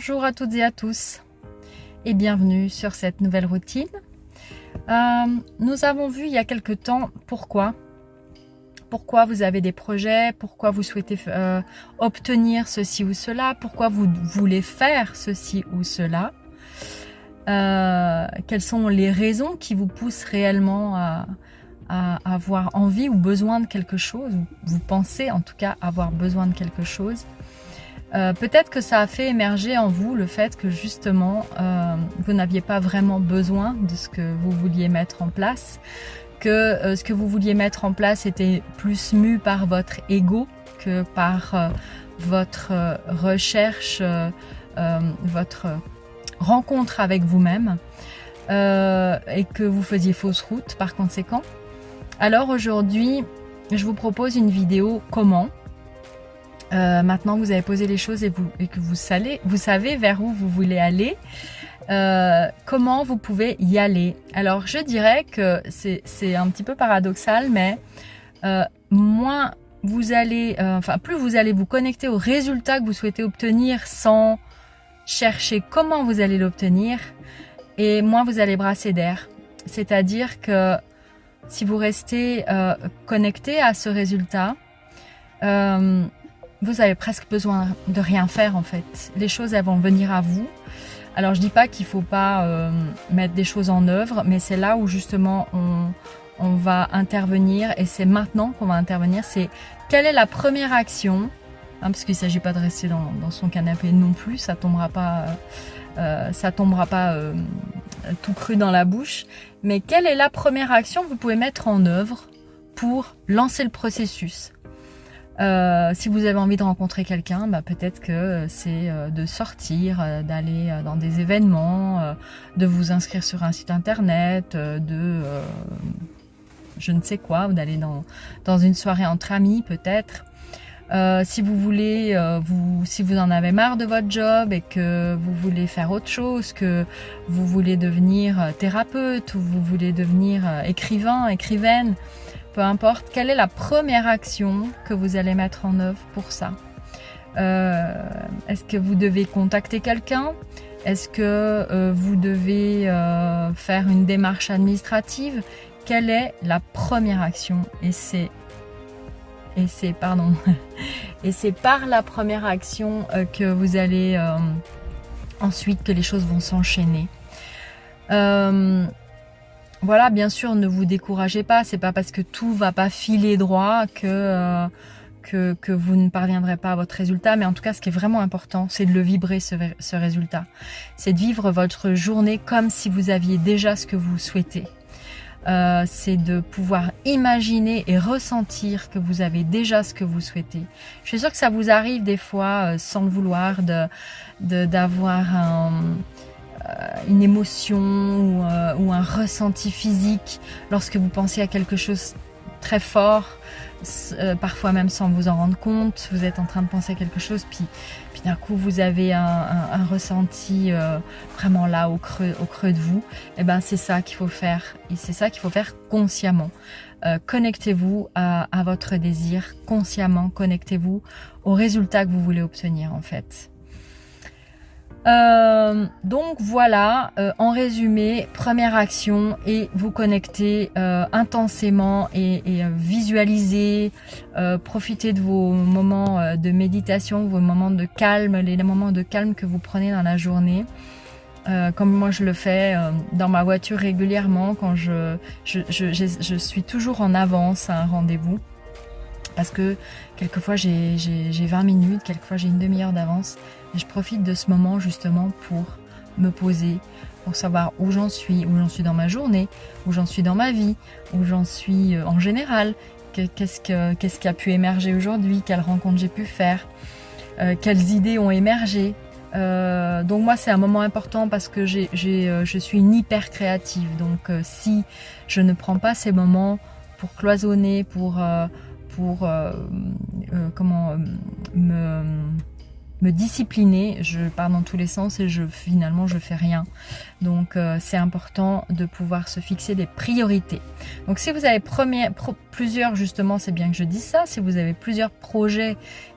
Bonjour à toutes et à tous et bienvenue sur cette nouvelle routine. Nous avons vu il y a quelque temps pourquoi vous avez des projets, pourquoi vous souhaitez obtenir ceci ou cela, pourquoi vous voulez faire ceci ou cela, quelles sont les raisons qui vous poussent réellement à avoir envie ou besoin de quelque chose, ou vous pensez en tout cas avoir besoin de quelque chose. Peut-être que ça a fait émerger en vous le fait que justement vous n'aviez pas vraiment besoin de ce que vous vouliez mettre en place, que ce que vous vouliez mettre en place était plus mu par votre ego que par votre recherche, votre rencontre avec vous-même, et que vous faisiez fausse route par conséquent. Alors aujourd'hui, je vous propose une vidéo comment. Maintenant vous avez posé les choses et que vous savez vers où vous voulez aller, comment vous pouvez y aller. Alors je dirais que c'est un petit peu paradoxal, mais moins vous allez, plus vous allez vous connecter au résultat que vous souhaitez obtenir sans chercher comment vous allez l'obtenir, et moins vous allez brasser d'air. C'est-à-dire que si vous restez connecté à ce résultat, vous avez presque besoin de rien faire en fait. Les choses elles vont venir à vous. Alors je dis pas qu'il faut pas mettre des choses en œuvre, mais c'est là où justement on va intervenir, et c'est maintenant qu'on va intervenir. C'est quelle est la première action, parce qu'il ne s'agit pas de rester dans son canapé non plus, ça tombera pas tout cru dans la bouche. Mais quelle est la première action que vous pouvez mettre en œuvre pour lancer le processus? Si vous avez envie de rencontrer quelqu'un, peut-être que c'est de sortir, d'aller dans des événements, de vous inscrire sur un site internet, je ne sais quoi, ou d'aller dans une soirée entre amis peut-être. Si vous voulez, si vous en avez marre de votre job et que vous voulez faire autre chose, que vous voulez devenir thérapeute ou vous voulez devenir écrivaine, peu importe, quelle est la première action que vous allez mettre en œuvre pour ça? Est-ce que vous devez contacter quelqu'un? Est-ce que vous devez faire une démarche administrative? Quelle est la première action? Et c'est par la première action que vous allez ensuite, que les choses vont s'enchaîner. Voilà, bien sûr, ne vous découragez pas. C'est pas parce que tout va pas filer droit que vous ne parviendrez pas à votre résultat. Mais en tout cas, ce qui est vraiment important, c'est de le vibrer, ce résultat. C'est de vivre votre journée comme si vous aviez déjà ce que vous souhaitez. C'est de pouvoir imaginer et ressentir que vous avez déjà ce que vous souhaitez. Je suis sûre que ça vous arrive des fois, sans le vouloir, d'avoir une émotion ou un ressenti physique lorsque vous pensez à quelque chose très fort, parfois même sans vous en rendre compte. Vous êtes en train de penser à quelque chose, puis d'un coup vous avez un ressenti vraiment là au creux de vous. Et ben c'est ça qu'il faut faire, et c'est ça qu'il faut faire consciemment. Connectez-vous à votre désir consciemment, connectez-vous au résultat que vous voulez obtenir en fait. Donc voilà, en résumé, première action, et vous connecter intensément et visualiser, profitez de vos moments de méditation, vos moments de calme, les moments de calme que vous prenez dans la journée. Comme moi je le fais dans ma voiture régulièrement, quand je suis toujours en avance à un rendez-vous. Parce que quelquefois j'ai 20 minutes, quelquefois j'ai une demi-heure d'avance. Et je profite de ce moment justement pour me poser, pour savoir où j'en suis dans ma journée, où j'en suis dans ma vie, où j'en suis en général, qu'est-ce qui a pu émerger aujourd'hui, quelles rencontres j'ai pu faire, quelles idées ont émergé. Donc moi c'est un moment important parce que je suis une hyper créative. Donc si je ne prends pas ces moments pour cloisonner, pour me discipliner, je pars dans tous les sens et finalement je fais rien. Donc c'est important de pouvoir se fixer des priorités. Donc si vous avez plusieurs, justement c'est bien que je dise ça, si vous avez plusieurs projets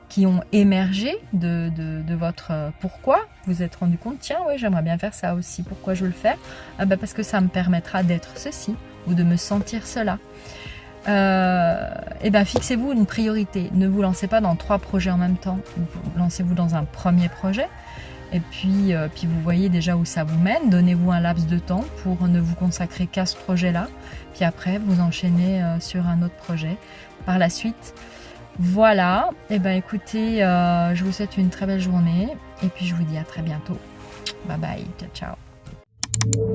qui ont émergé de votre pourquoi. Vous vous êtes rendu compte, tiens, ouais, j'aimerais bien faire ça aussi. Pourquoi je veux le faire? Ah ben parce que ça me permettra d'être ceci ou de me sentir cela. Et ben fixez-vous une priorité. Ne vous lancez pas dans 3 projets en même temps. Lancez-vous dans un premier projet. Et puis vous voyez déjà où ça vous mène. Donnez-vous un laps de temps pour ne vous consacrer qu'à ce projet-là. Puis après, vous enchaînez sur un autre projet par la suite. Voilà. Et ben écoutez, je vous souhaite une très belle journée. Et puis je vous dis à très bientôt. Bye bye. Ciao, ciao.